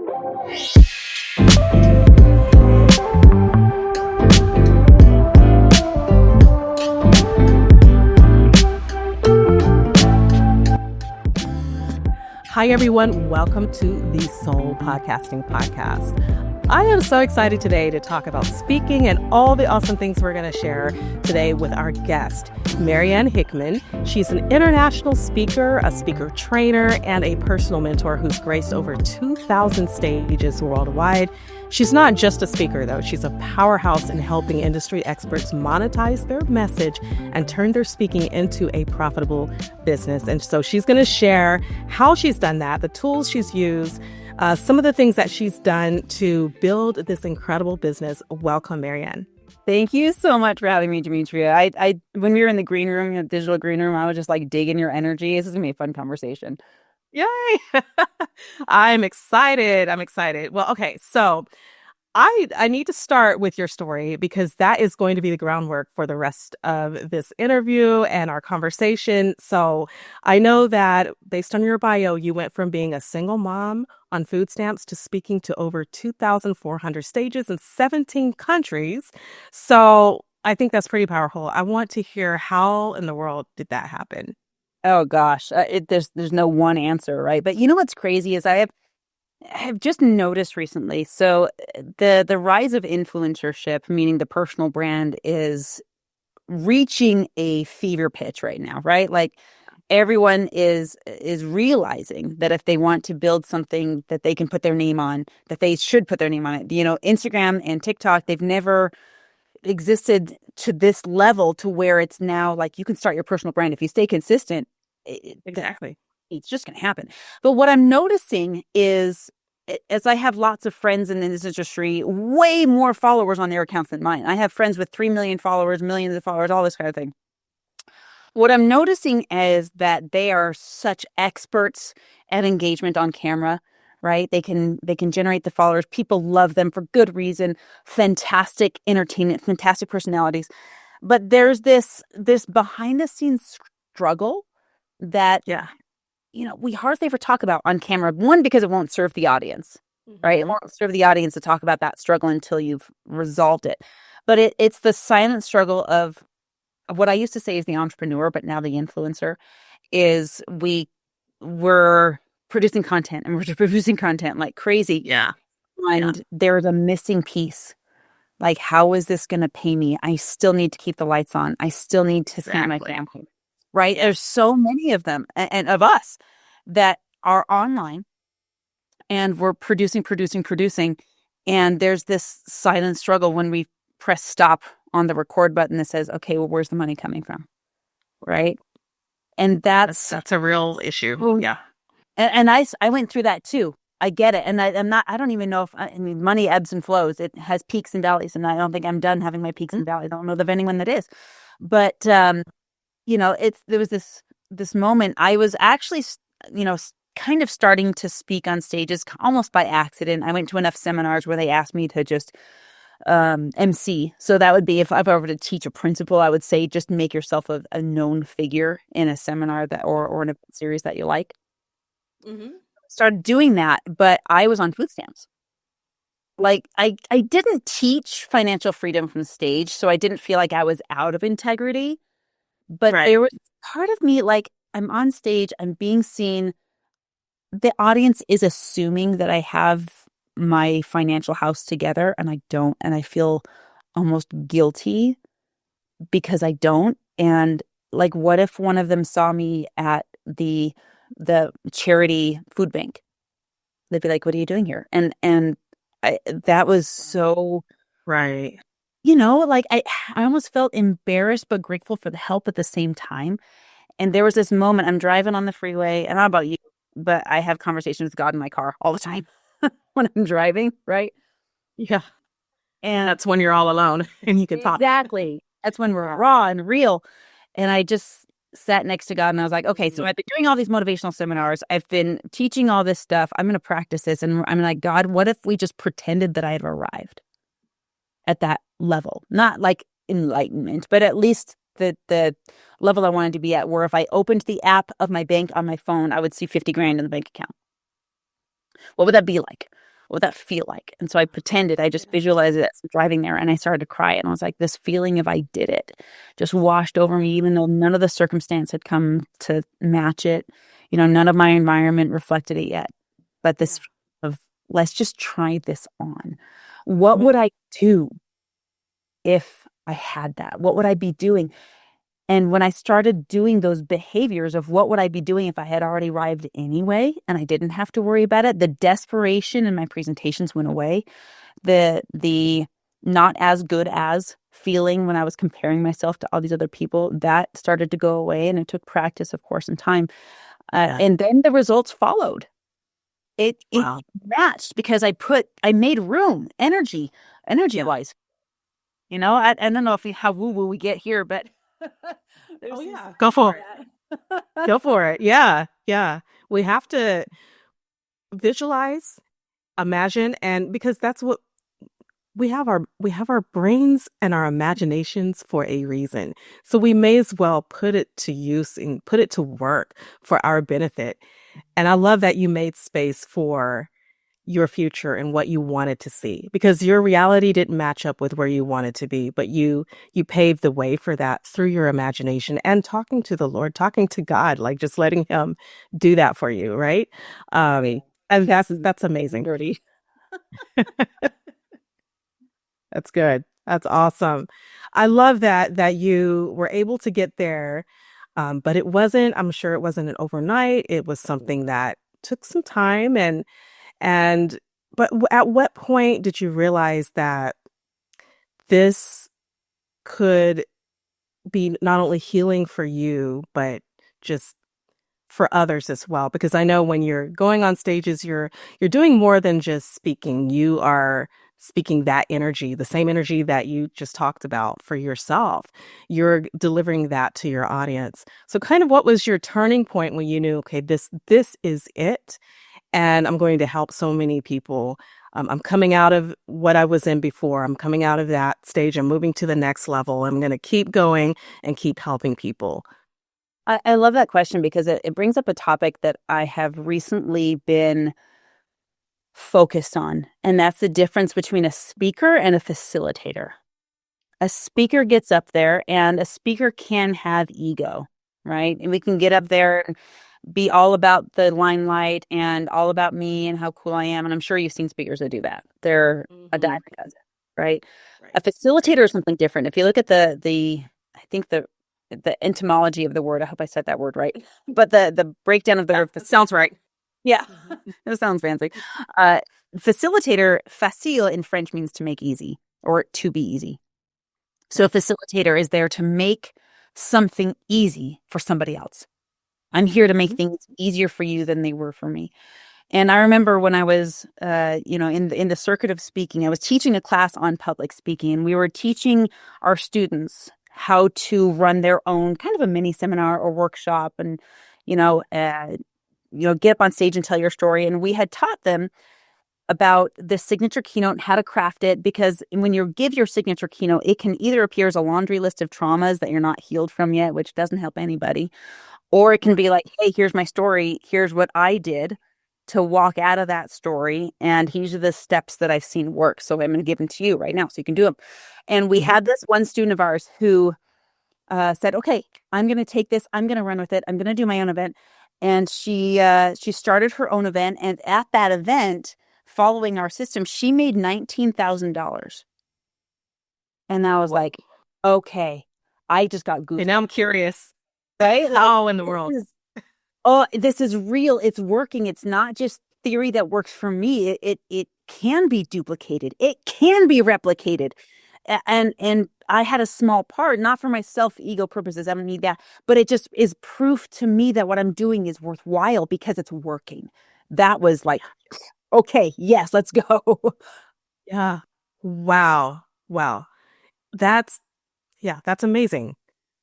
Hi, everyone. Welcome to the Soul Podcasting Podcast. I am so excited today to talk about speaking and all the awesome things we're going to share today with our guest, Marianne Hickman. She's an international speaker, a speaker trainer, and a personal mentor who's graced over 2,000 stages worldwide. She's not just a speaker, though. She's a powerhouse in helping industry experts monetize their message and turn their speaking into a profitable business. And so she's going to share how she's done that, the tools she's used, some of the things that she's done to build this incredible business. Welcome, Marianne. Thank you so much for having me, Demetria. I when we were in the green room, the digital green room, I was just like digging your energy. This is gonna be a fun conversation. Yay! I'm excited. Well, okay, so I need to start with your story because that is going to be the groundwork for the rest of this interview and our conversation. So I know that based on your bio, you went from being a single mom on food stamps to speaking to over 2,400 stages in 17 countries. So I think that's pretty powerful. I want to hear how in the world did that happen? Oh gosh, there's no one answer, right? But you know what's crazy is I have just noticed recently. So the rise of influencership, meaning the personal brand, is reaching a fever pitch right now, right? Like everyone is realizing that if they want to build something that they can put their name on, that they should put their name on it. You know, Instagram and TikTok, they've never existed to this level to where it's now like you can start your personal brand if you stay consistent. Exactly. It's just going to happen. But what I'm noticing is, as I have lots of friends in this industry, way more followers on their accounts than mine. I have friends with 3 million followers, millions of followers, all this kind of thing. What I'm noticing is that they are such experts at engagement on camera, right? They can generate the followers. People love them for good reason. Fantastic entertainment, fantastic personalities. But there's this behind the scenes struggle that we hardly ever talk about on camera. One, because it won't serve the audience, right? It won't serve the audience to talk about that struggle until you've resolved it. But it's the silent struggle of what I used to say is the entrepreneur, but now the influencer, is we're producing content and we're producing content like crazy. Yeah. And there's a missing piece. Like, how is this going to pay me? I still need to keep the lights on. I still need to feed my family. Right? There's so many of them and of us that are online and we're producing. And there's this silent struggle when we press stop on the record button that says, okay, well, where's the money coming from? Right? And that's a real issue. Yeah. And I went through that too. I get it. And I don't even know if money ebbs and flows. It has peaks and valleys. And I don't think I'm done having my peaks and valleys. I don't know of anyone that is. But, there was this moment. I was actually, kind of starting to speak on stages almost by accident. I went to enough seminars where they asked me to just MC. So that would be if I were to teach a principle, I would say just make yourself a known figure in a seminar that or in a series that you like. Mm-hmm. Started doing that, but I was on food stamps. Like I didn't teach financial freedom from the stage, so I didn't feel like I was out of integrity. But there was part of me, like, I'm on stage, I'm being seen. The audience is assuming that I have my financial house together, and I don't. And I feel almost guilty because I don't. And, like, what if one of them saw me at the charity food bank? They'd be like, what are you doing here? And that was so... Right. Like I almost felt embarrassed but grateful for the help at the same time. And there was this moment, I'm driving on the freeway, and I don't know about you, but I have conversations with God in my car all the time when I'm driving, right? Yeah. And that's when you're all alone and you can talk. Exactly. That's when we're raw and real. And I just sat next to God and I was like, okay, so I've been doing all these motivational seminars. I've been teaching all this stuff. I'm going to practice this. And I'm like, God, what if we just pretended that I had arrived at that level? Not like enlightenment, but at least the level I wanted to be at, where if I opened the app of my bank on my phone, I would see 50 grand in the bank account. What would that be like? what would that feel like? And so I pretended, I just visualized it as I'm driving there, and I started to cry. And I was like, this feeling of I did it just washed over me, even though none of the circumstance had come to match it. None of my environment reflected it yet. But this of let's just try this on. What would I do if I had that? What would I be doing? And when I started doing those behaviors of what would I be doing if I had already arrived anyway, and I didn't have to worry about it, the desperation in my presentations went away. The not as good as feeling when I was comparing myself to all these other people, that started to go away. And it took practice, of course, and time. And then the results followed. It matched because I made room, energy wise. I don't know how woo woo we get here, but go for it. Go for it. Yeah. We have to visualize, imagine, and because that's what we have our brains and our imaginations for a reason. So we may as well put it to use and put it to work for our benefit. And I love that you made space for your future and what you wanted to see, because your reality didn't match up with where you wanted to be, but you paved the way for that through your imagination and talking to the Lord, talking to God, like just letting him do that for you. Right. And that's amazing. Dirty. That's good. That's awesome. I love that you were able to get there. But I'm sure it wasn't an overnight. It was something that took some time but at what point did you realize that this could be not only healing for you, but just for others as well? Because I know when you're going on stages, you're doing more than just speaking. You are speaking that energy, the same energy that you just talked about for yourself. You're delivering that to your audience. So kind of what was your turning point when you knew, okay, this is it? And I'm going to help so many people. I'm coming out of what I was in before. I'm coming out of that stage. I'm moving to the next level. I'm going to keep going and keep helping people. I love that question because it brings up a topic that I have recently been focused on. And that's the difference between a speaker and a facilitator. A speaker gets up there, and a speaker can have ego, right? And we can get up there and be all about the limelight and all about me and how cool I am. And I'm sure you've seen speakers that do that. They're a dime a dozen, right? A facilitator is something different. If you look at I think the etymology of the word, I hope I said that word right, but the breakdown of the word, sounds right. Yeah, it sounds fancy. Facilitator, facile in French means to make easy or to be easy. So a facilitator is there to make something easy for somebody else. I'm here to make things easier for you than they were for me. And I remember when I was, in the circuit of speaking, I was teaching a class on public speaking, and we were teaching our students how to run their own kind of a mini seminar or workshop, and get up on stage and tell your story. And we had taught them about the signature keynote and how to craft it, because when you give your signature keynote, it can either appear as a laundry list of traumas that you're not healed from yet, which doesn't help anybody, or it can be like, hey, here's my story. Here's what I did to walk out of that story, and these are the steps that I've seen work. So I'm going to give them to you right now so you can do them. And we had this one student of ours who said, okay, I'm going to take this. I'm going to run with it. I'm going to do my own event. And she started her own event. And at that event, following our system, she made $19,000. And I was like, okay, I just got goosebumps. And now I'm curious. Right? How in the world? This is real. It's working. It's not just theory that works for me. It can be duplicated. It can be replicated. And I had a small part, not for my self-ego purposes. I don't need that. But it just is proof to me that what I'm doing is worthwhile because it's working. That was like, okay, yes, let's go. Yeah. Wow. That's amazing.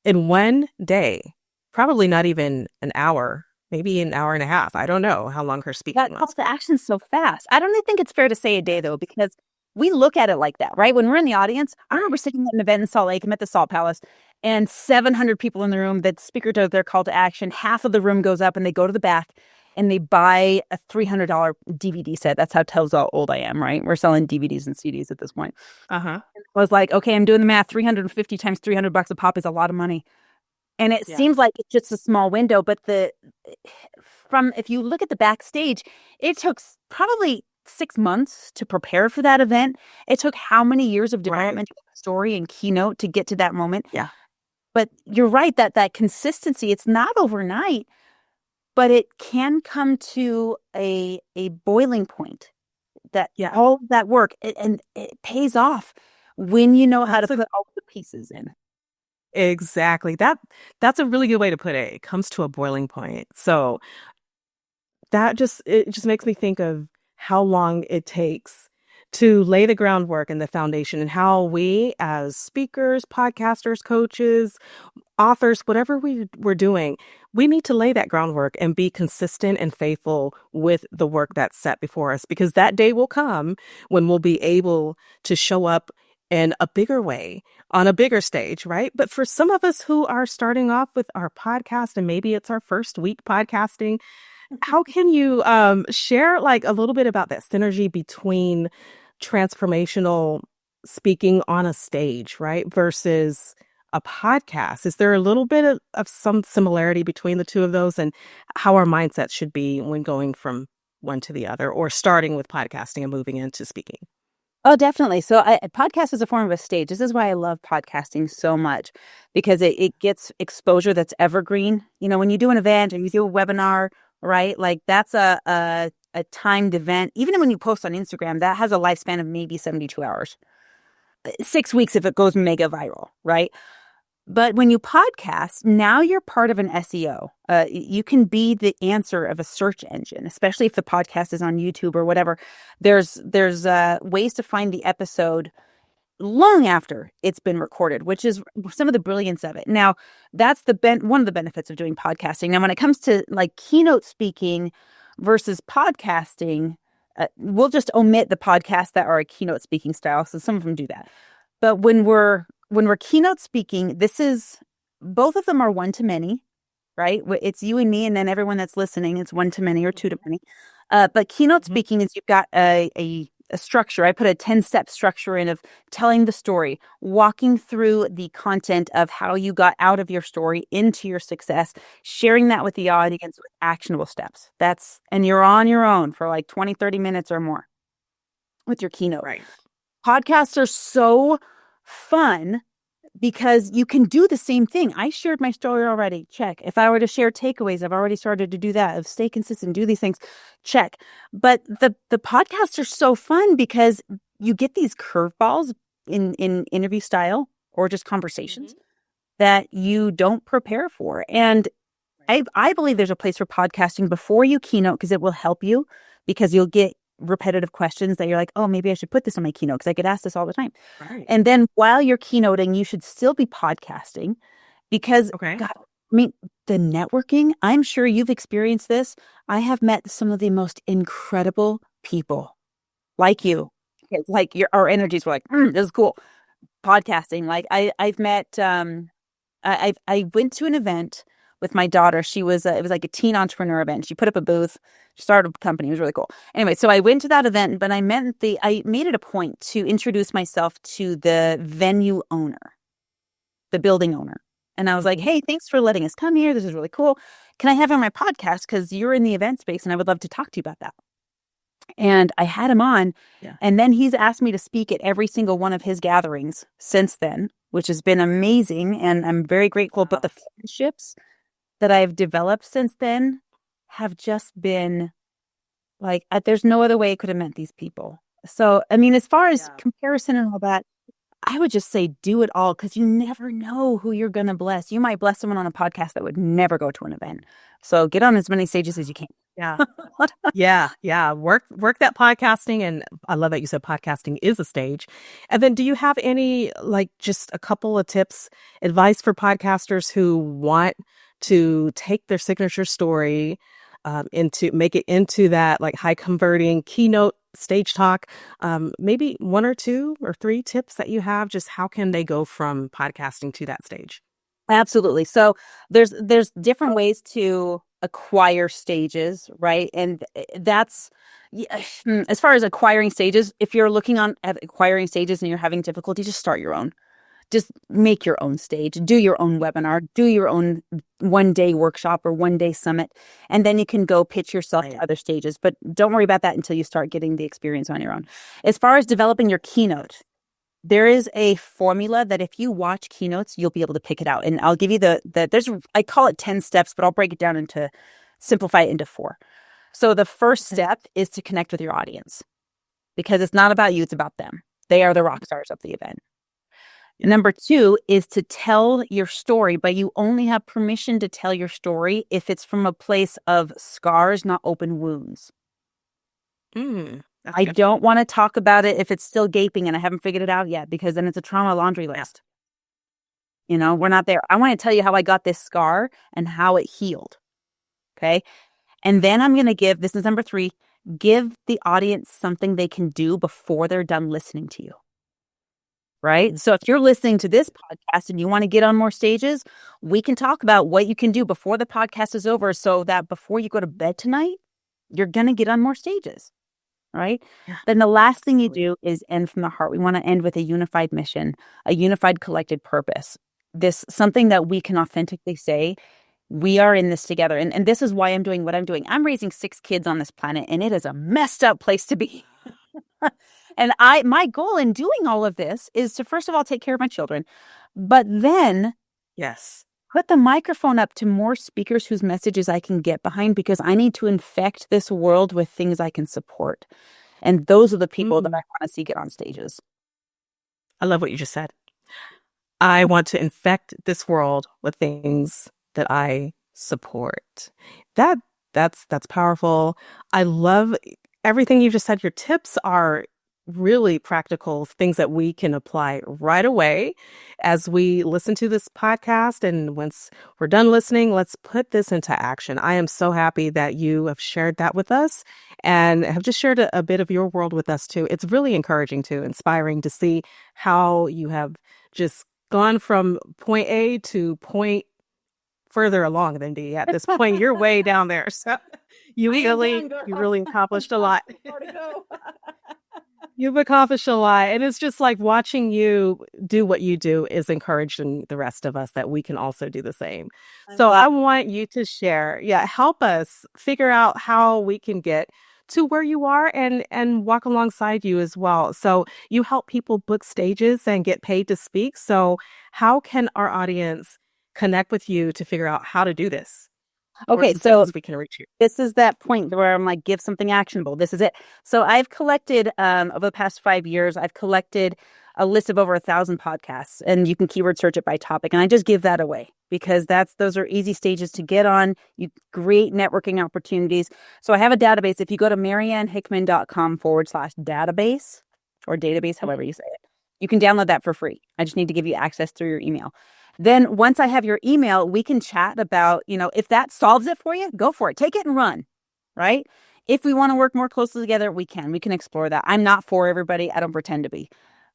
In one day, probably not even an hour, maybe an hour and a half. I don't know how long her speaking was. That calls to action so fast. I don't think it's fair to say a day, though, because we look at it like that, right? When we're in the audience, I remember sitting at an event in Salt Lake. I'm at the Salt Palace, and 700 people in the room. That speaker does their call to action. Half of the room goes up and they go to the back. and they buy a $300 DVD set. That's how tells how old I am, right? We're selling DVDs and CDs at this point. Uh-huh. I was like, okay, I'm doing the math. 350 times $300 a pop is a lot of money. And it seems like it's just a small window, but if you look at the backstage, it took probably 6 months to prepare for that event. It took how many years of development, story, and keynote to get to that moment? Yeah. But you're right that consistency, it's not overnight, but it can come to a boiling point. That all that work and it pays off when you know how to put all the pieces in. Exactly. That's a really good way to put it. It comes to a boiling point. So it just makes me think of how long it takes to lay the groundwork and the foundation, and how we as speakers, podcasters, coaches, authors, whatever we're doing, we need to lay that groundwork and be consistent and faithful with the work that's set before us, because that day will come when we'll be able to show up in a bigger way on a bigger stage, right? But for some of us who are starting off with our podcast, and maybe it's our first week podcasting, how can you share like a little bit about that synergy between transformational speaking on a stage, right, versus a podcast? Is there a little bit of some similarity between the two of those, and how our mindset should be when going from one to the other, or starting with podcasting and moving into speaking? Oh, definitely. So a podcast is a form of a stage. This is why I love podcasting so much, because it gets exposure that's evergreen. You know, when you do an event or you do a webinar, right? Like that's a timed event. Even when you post on Instagram, that has a lifespan of maybe 72 hours. 6 weeks if it goes mega viral, right? But when you podcast, now you're part of an SEO. You can be the answer of a search engine, especially if the podcast is on YouTube or whatever. There's ways to find the episode long after it's been recorded, which is some of the brilliance of it. Now, that's one of the benefits of doing podcasting. Now, when it comes to like keynote speaking versus podcasting, we'll just omit the podcasts that are a keynote speaking style. So some of them do that. But when we're keynote speaking, both of them are one to many, right? It's you and me, and then everyone that's listening, it's one to many or two to many. But keynote speaking is you've got a structure. I put a 10-step structure in of telling the story, walking through the content of how you got out of your story into your success, sharing that with the audience with actionable steps. And you're on your own for like 20, 30 minutes or more with your keynote. Right. Podcasts are so fun because you can do the same thing. I shared my story already. Check. If I were to share takeaways, I've already started to do that. Of stay consistent, do these things. Check. But the podcasts are so fun because you get these curveballs in interview style or just conversations that you don't prepare for. And I believe there's a place for podcasting before you keynote, because it will help you, because you'll get repetitive questions that you're like, oh, maybe I should put this on my keynote because I get asked this all the time. Right. And then while you're keynoting, you should still be podcasting, because God, I mean, the networking, I'm sure you've experienced this. I have met some of the most incredible people like you. Like our energies were like, this is cool. Podcasting. Like I've met, I went to an event with my daughter. It was like a teen entrepreneur event. She put up a booth, she started a company. It was really cool. Anyway, so I went to that event, but I made it a point to introduce myself to the venue owner, the building owner. And I was like, hey, thanks for letting us come here. This is really cool. Can I have you on my podcast? Because you're in the event space and I would love to talk to you about that. And I had him on. Yeah. And then he's asked me to speak at every single one of his gatherings since then, which has been amazing. And I'm very grateful. But the friendships that I've developed since then have just been like, there's no other way I could have met these people. So, I mean, as far as comparison and all that, I would just say do it all, because you never know who you're going to bless. You might bless someone on a podcast that would never go to an event. So get on as many stages as you can. Yeah. Yeah. Work that podcasting. And I love that you said podcasting is a stage. And then do you have any, like, just a couple of tips, advice for podcasters who want to take their signature story make it into that like high converting keynote stage talk? Maybe 1 or 2 or 3 tips that you have, just how can they go from podcasting to that stage? Absolutely. So there's different ways to acquire stages, right? And that's, as far as acquiring stages, if you're looking at acquiring stages and you're having difficulty, just start your own. Just make your own stage, do your own webinar, do your own 1-day workshop or 1-day summit, and then you can go pitch yourself to other stages. But don't worry about that until you start getting the experience on your own. As far as developing your keynote, there is a formula that if you watch keynotes, you'll be able to pick it out. And I'll give you I call it 10 steps, but I'll break it down simplify it into 4. So the first step is to connect with your audience, because it's not about you, it's about them. They are the rock stars of the event. Number 2 is to tell your story, but you only have permission to tell your story if it's from a place of scars, not open wounds. I don't want to talk about it if it's still gaping and I haven't figured it out yet, because then it's a trauma laundry list. You know, we're not there. I want to tell you how I got this scar and how it healed. Okay. And then I'm going to this is number 3, give the audience something they can do before they're done listening to you. Right? So if you're listening to this podcast and you want to get on more stages, we can talk about what you can do before the podcast is over, so that before you go to bed tonight, you're going to get on more stages. Right? Yeah. Then the last thing you do is end from the heart. We want to end with a unified mission, a unified collected purpose. This something that we can authentically say, we are in this together. And this is why I'm doing what I'm doing. I'm raising 6 kids on this planet, and it is a messed up place to be. And my goal in doing all of this is to, first of all, take care of my children, but then put the microphone up to more speakers whose messages I can get behind, because I need to infect this world with things I can support. And those are the people that I want to see get on stages. I love what you just said. I want to infect this world with things that I support. That's powerful. I love everything you've just said. Your tips are really practical things that we can apply right away as we listen to this podcast. And once we're done listening, let's put this into action. I am so happy that you have shared that with us and have just shared a bit of your world with us too. It's really encouraging too, inspiring to see how you have just gone from point A to point further along than D. At this point, you're way down there. So you really accomplished a lot. You've accomplished a lot. And it's just like watching you do what you do is encouraging the rest of us that we can also do the same. So I want you to share, help us figure out how we can get to where you are and walk alongside you as well. So you help people book stages and get paid to speak. So how can our audience connect with you to figure out how to do this? Okay, so we can reach you. This is that point where I'm like, give something actionable. This is it. So I've collected, over the past 5 years, I've collected a list of over 1,000 podcasts, and you can keyword search it by topic. And I just give that away because those are easy stages to get on. Great networking opportunities. So I have a database. If you go to mariannehickman.com/database or database, however you say it, you can download that for free. I just need to give you access through your email. Then once I have your email, we can chat about, if that solves it for you, go for it. Take it and run, right? If we want to work more closely together, we can explore that. I'm not for everybody. I don't pretend to be.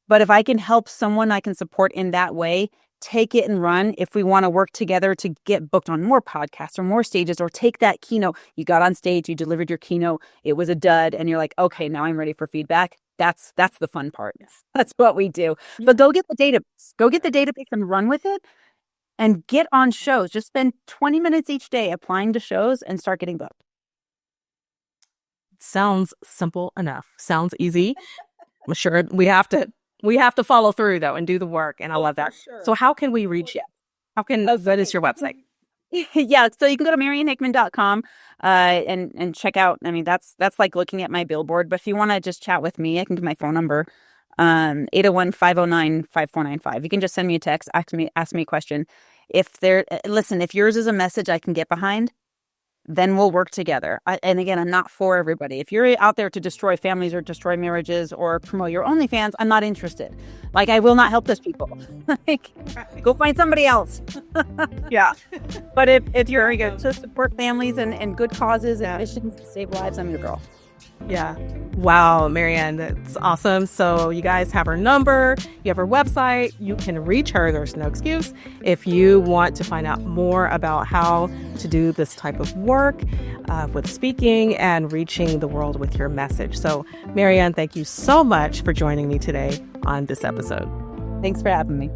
But if I can help someone I can support in that way, take it and run. If we want to work together to get booked on more podcasts or more stages, or take that keynote, you got on stage, you delivered your keynote, it was a dud, and you're like, okay, now I'm ready for feedback. That's the fun part. That's what we do. But go get the database. Go get the database and run with it and get on shows. Just spend 20 minutes each day applying to shows and start getting booked. Sounds simple enough. Sounds easy. I'm sure we have to follow through though and do the work. And I love that. Sure. So how can we reach you? What is your website? Yeah, so you can go to mariannehickman.com and check out. I mean, that's like looking at my billboard. But if you want to just chat with me, I can give my phone number, 801-509-5495. You can just send me a text, ask me a question. If yours is a message I can get behind, then we'll work together. And again, I'm not for everybody. If you're out there to destroy families or destroy marriages or promote your OnlyFans, I'm not interested. Like, I will not help those people. Go find somebody else. Yeah. But if you're to support families and good causes and missions to save lives, I'm your girl. Yeah. Wow, Marianne, that's awesome. So you guys have her number, you have her website, you can reach her. There's no excuse. If you want to find out more about how to do this type of work with speaking and reaching the world with your message. So Marianne, thank you so much for joining me today on this episode. Thanks for having me.